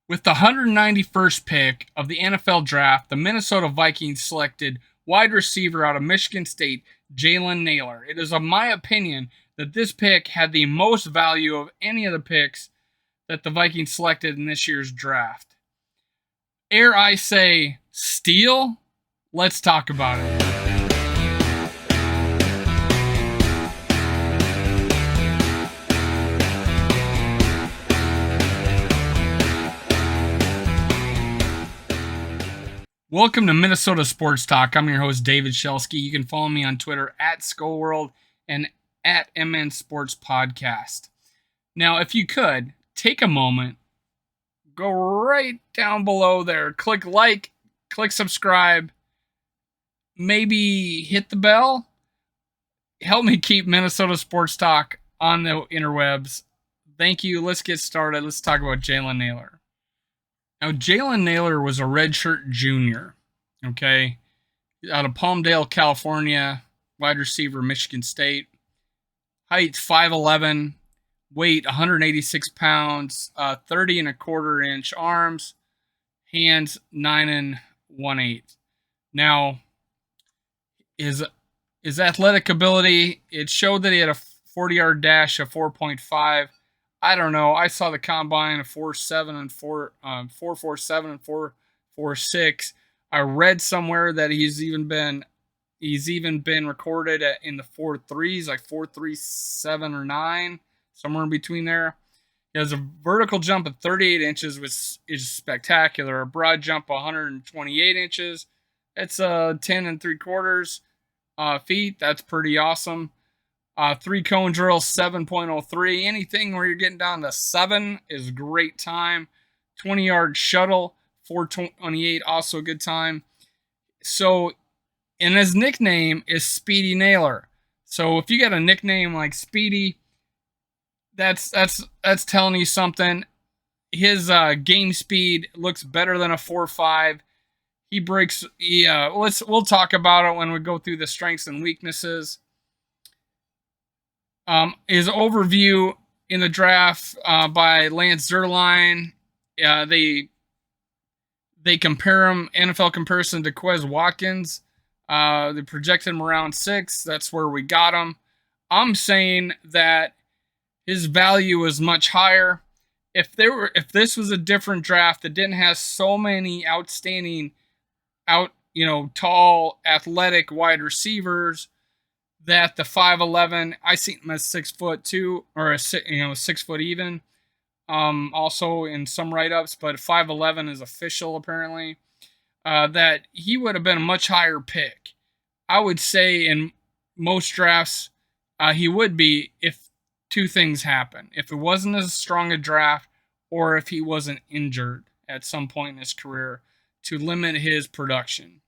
With the 191st pick of the NFL draft, the Minnesota Vikings selected wide receiver out of Michigan State, Jalen Nailor. It is, of my opinion, that this pick had the most value of any of the picks that the Vikings selected in this year's draft. Ere I say steal, let's talk about it. Welcome to Minnesota Sports Talk. I'm your host, David Shelsky. You can follow me on Twitter at SkullWorld and at MN Sports Podcast. Now, if you could, take a moment, go right down below there, click like, click subscribe, maybe hit the bell. Help me keep Minnesota Sports Talk on the interwebs. Thank you. Let's get started. Let's talk about Jalen Nailor. Now, Jalen Nailor was a redshirt junior, okay, out of Palmdale, California, wide receiver, Michigan State. Height 5'11", weight 186 pounds, 30 and a quarter inch arms, hands 9 and 1/8. Now, his athletic ability, it showed that he had a 40-yard dash of 4.5. I don't know. I saw the combine of 4.7 and 4.47 and 4.46. I read somewhere that he's even been recorded in the 4.3s, like 4.37 or 9, somewhere in between there. He has a vertical jump of 38 inches, which is spectacular. A broad jump of 128 inches. It's 10 and 3/4 feet. That's pretty awesome. 3-cone drill, 7.03. Anything where you're getting down to 7 is great time. 20-yard shuttle, 4.28, also a good time. So, and his nickname is Speedy Nailor. So if you got a nickname like Speedy, that's telling you something. His game speed looks better than a 4.5. He breaks. We'll talk about it when we go through the strengths and weaknesses. His overview in the draft by Lance Zierlein. They compare him, NFL comparison to Quez Watkins. They projected him around 6. That's where we got him. I'm saying that his value is much higher. If this was a different draft that didn't have so many outstanding, tall, athletic wide receivers, that the 5'11", I see him as 6'2", or 6 foot even. Also in some write-ups, but 5'11" is official apparently. That he would have been a much higher pick. I would say in most drafts, he would be if two things happen: if it wasn't as strong a draft, or if he wasn't injured at some point in his career to limit his production.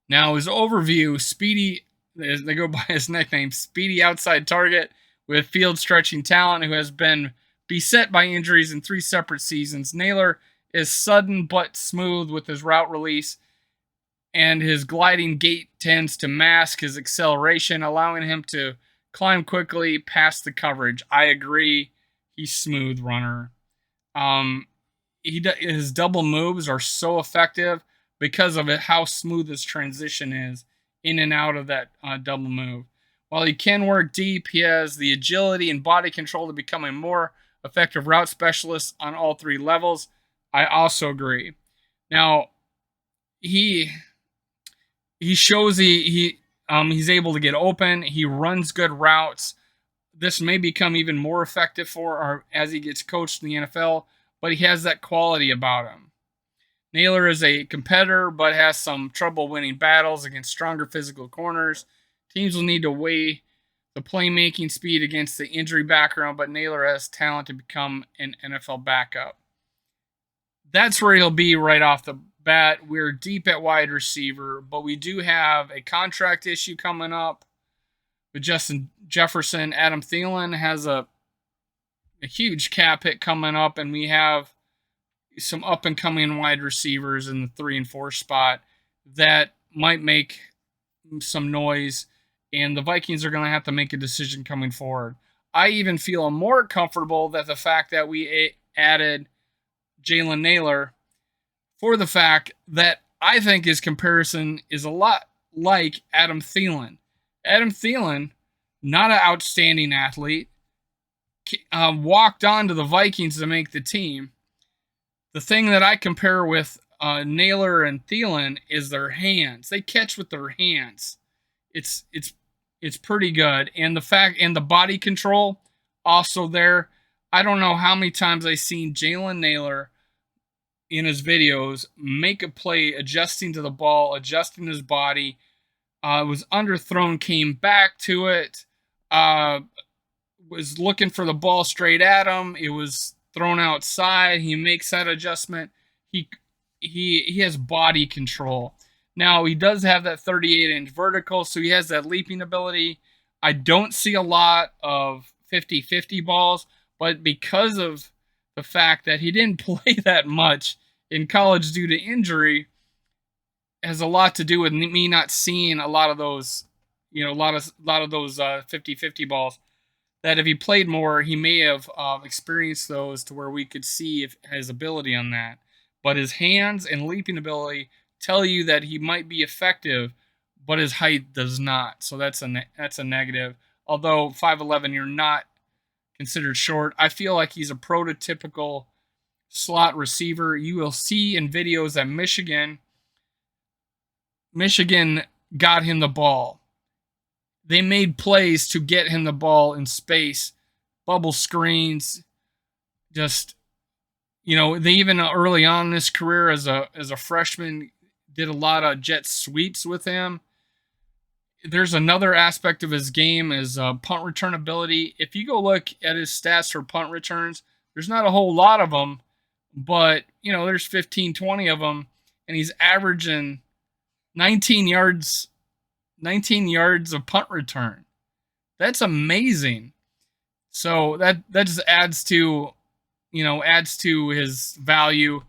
Now, his overview: Speedy. They go by his nickname, Speedy Outside Target, with field-stretching talent, who has been beset by injuries in 3 separate seasons. Nailor is sudden but smooth with his route release, and his gliding gait tends to mask his acceleration, allowing him to climb quickly past the coverage. I agree. He's a smooth runner. His double moves are so effective because of how smooth his transition is in and out of that double move. While he can work deep, he has the agility and body control to become a more effective route specialist on all 3 levels. I also agree. Now, he shows he's able to get open. He runs good routes. This may become even more effective as he gets coached in the NFL, but he has that quality about him. Nailor is a competitor, but has some trouble winning battles against stronger physical corners. Teams will need to weigh the playmaking speed against the injury background, but Nailor has talent to become an NFL backup. That's where he'll be right off the bat. We're deep at wide receiver, but we do have a contract issue coming up with Justin Jefferson. Adam Thielen has a huge cap hit coming up, and we have some up-and-coming wide receivers in the 3 and 4 spot that might make some noise, and the Vikings are going to have to make a decision coming forward. I even feel more comfortable that the fact that we added Jalen Nailor for the fact that I think his comparison is a lot like Adam Thielen. Adam Thielen, not an outstanding athlete, walked on to the Vikings to make the team. The thing that I compare with Nailor and Thielen is their hands. They catch with their hands. It's it's it's pretty good, and the body control also there. I don't know how many times I've seen Jalen Nailor in his videos make a play, adjusting to the ball, adjusting his body. Was underthrown, came back to it. Was looking for the ball straight at him. It was thrown outside. He makes that adjustment. He he has body control. Now he does have that 38-inch vertical, so he has that leaping ability. I don't see a lot of 50-50 balls, but because of the fact that he didn't play that much in college due to injury, has a lot to do with me not seeing a lot of those, a lot of those 50-50 balls. That if he played more, he may have experienced those to where we could see if his ability on that. But his hands and leaping ability tell you that he might be effective, but his height does not. So that's a negative. Although 5'11", you're not considered short. I feel like he's a prototypical slot receiver. You will see in videos that Michigan got him the ball. They made plays to get him the ball in space, bubble screens, just they even early on in his career as a freshman did a lot of jet sweeps with him. There's another aspect of his game is punt return ability. If you go look at his stats for punt returns, there's not a whole lot of them, but there's 15, 20 of them, and he's averaging 19 yards of punt return. That's amazing. So that just adds to his value.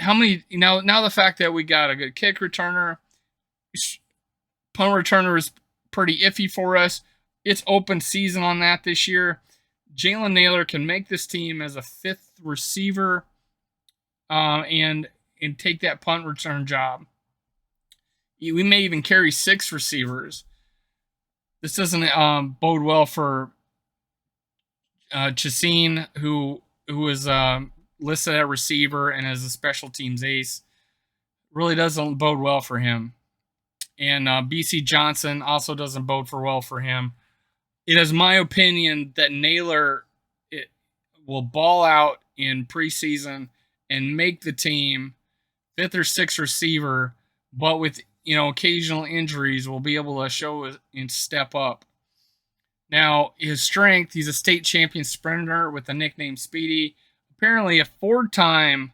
How many now the fact that we got a good kick returner, punt returner is pretty iffy for us. It's open season on that this year. Jalen Nailor can make this team as a fifth receiver, and take that punt return job. We may even carry six receivers. This doesn't bode well for Chasine, who is listed at receiver and as a special teams ace. Really doesn't bode well for him. And BC Johnson also doesn't bode well for him. It is my opinion that Nailor will ball out in preseason and make the team fifth or sixth receiver, but with occasional injuries will be able to show and step up. Now, his strength, he's a state champion sprinter with the nickname Speedy. Apparently a four-time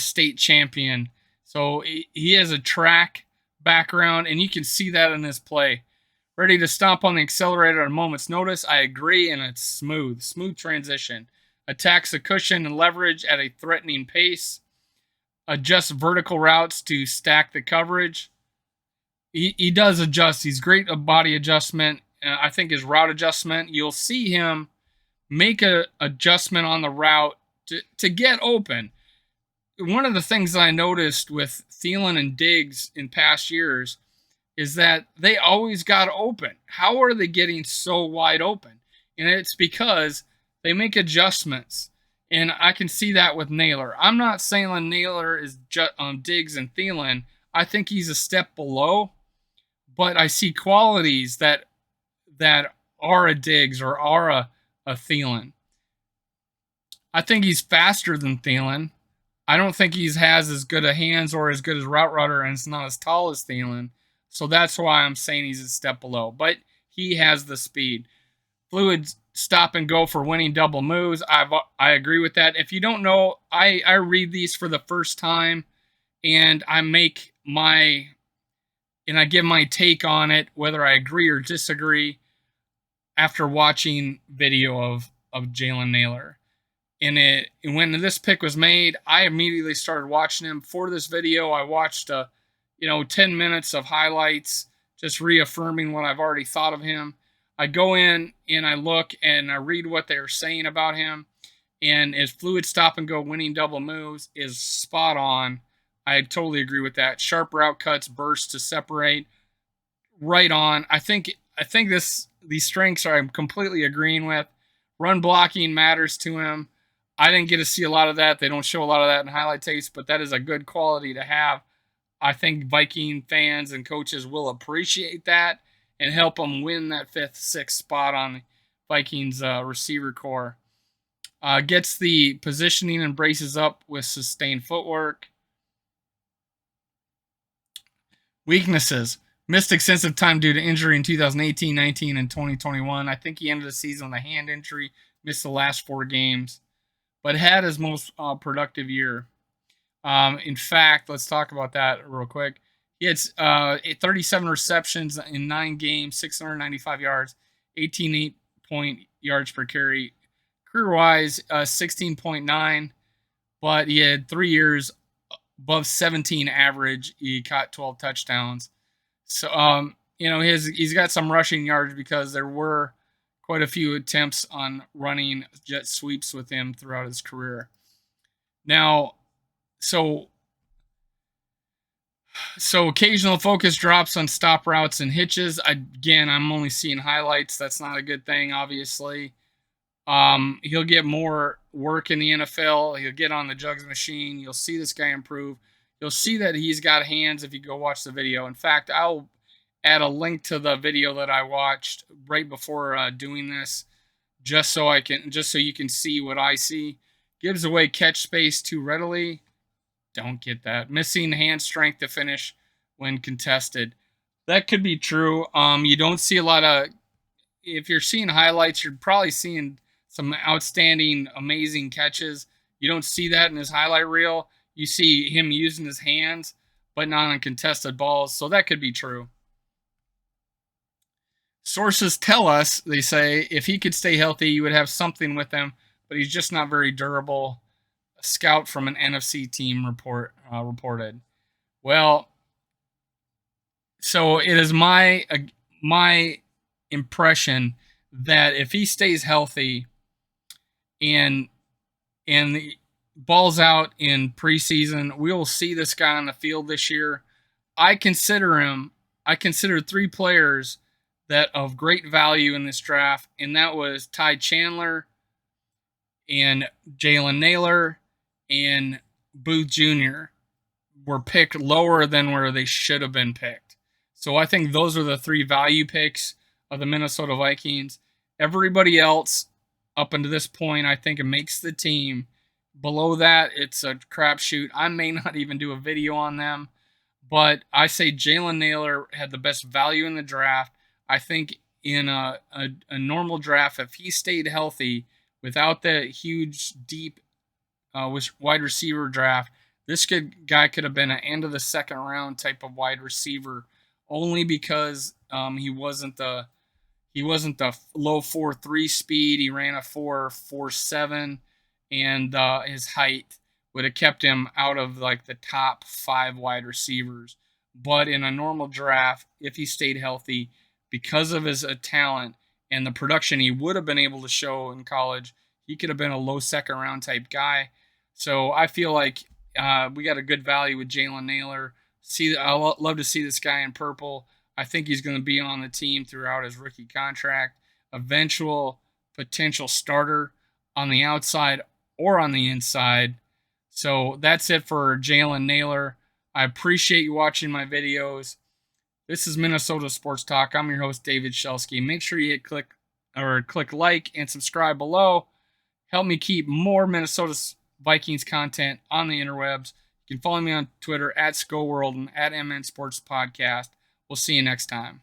state champion. So he has a track background, and you can see that in his play. Ready to stomp on the accelerator at a moment's notice. I agree, and it's smooth transition. Attacks the cushion and leverage at a threatening pace. Adjusts vertical routes to stack the coverage. He does adjust. He's great at body adjustment. I think his route adjustment, you'll see him make a adjustment on the route to get open. One of the things that I noticed with Thielen and Diggs in past years is that they always got open. How are they getting so wide open? And it's because they make adjustments. And I can see that with Nailor. I'm not saying Nailor is Diggs and Thielen. I think he's a step below, but I see qualities that are a Diggs or are a Thielen. I think he's faster than Thielen. I don't think he has as good a hands or as good as route runner, and it's not as tall as Thielen. So that's why I'm saying he's a step below. But he has the speed. Fluid stop and go for winning double moves. I agree with that. If you don't know, I read these for the first time, and I give my take on it, whether I agree or disagree, after watching video of Jalen Nailor. And when this pick was made, I immediately started watching him. For this video, I watched 10 minutes of highlights, just reaffirming what I've already thought of him. I go in and I look and I read what they're saying about him. and his fluid stop and go winning double moves is spot on. I totally agree with that. Sharp route cuts, bursts to separate, right on. I think these strengths I'm completely agreeing with. Run blocking matters to him. I didn't get to see a lot of that. They don't show a lot of that in highlight tapes, but that is a good quality to have. I think Viking fans and coaches will appreciate that and help them win that fifth, sixth spot on the Vikings receiver core. Gets the positioning and braces up with sustained footwork. Weaknesses. Missed extensive time due to injury in 2018, 19, and 2021. I think he ended the season with a hand injury, missed the last 4 games, but had his most productive year. In fact, let's talk about that real quick. He had 37 receptions in 9 games, 695 yards, 18 point yards per carry. Career wise, 16.9, but he had 3 years above 17 average. He caught 12 touchdowns. So, he's got some rushing yards because there were quite a few attempts on running jet sweeps with him throughout his career. Now, so occasional focus drops on stop routes and hitches. Again, I'm only seeing highlights. That's not a good thing, obviously. He'll get more work in the NFL. He'll get on the jugs machine. You'll see this guy improve. You'll see that he's got hands if you go watch the video. In fact, I'll add a link to the video that I watched right before doing this, just so you can see what I see. Gives away catch space too readily. Don't get that. Missing hand strength to finish when contested. That could be true. You don't see a lot of. If you're seeing highlights, you're probably seeing some outstanding, amazing catches. You don't see that in his highlight reel. You see him using his hands, but not on contested balls. So that could be true. Sources tell us, they say, if he could stay healthy, you would have something with him, but he's just not very durable. A scout from an NFC team reported. Well, so it is my impression that if he stays healthy and the balls out in preseason, we will see this guy on the field this year. I consider 3 players that of great value in this draft, and that was Ty Chandler and Jalen Nailor and Booth Jr. were picked lower than where they should have been picked. So I think those are the 3 value picks of the Minnesota Vikings. Everybody else up until this point, I think it makes the team. Below that, it's a crapshoot. I may not even do a video on them, but I say Jalen Nailor had the best value in the draft. I think in a normal draft, if he stayed healthy without the huge, deep wide receiver draft, this guy could have been an end of the second round type of wide receiver, only because he wasn't the low 4.3 speed. He ran a 4.47, and his height would have kept him out of like the top 5 wide receivers. But in a normal draft, if he stayed healthy, because of his talent and the production he would have been able to show in college, he could have been a low second round type guy. So I feel like we got a good value with Jalen Nailor. I love to see this guy in purple. I think he's going to be on the team throughout his rookie contract. Eventual potential starter on the outside or on the inside. So that's it for Jalen Nailor. I appreciate you watching my videos. This is Minnesota Sports Talk. I'm your host, David Shelsky. Make sure you click like and subscribe below. Help me keep more Minnesota Vikings content on the interwebs. You can follow me on Twitter @ScoWorld and @MN Sports Podcast. We'll see you next time.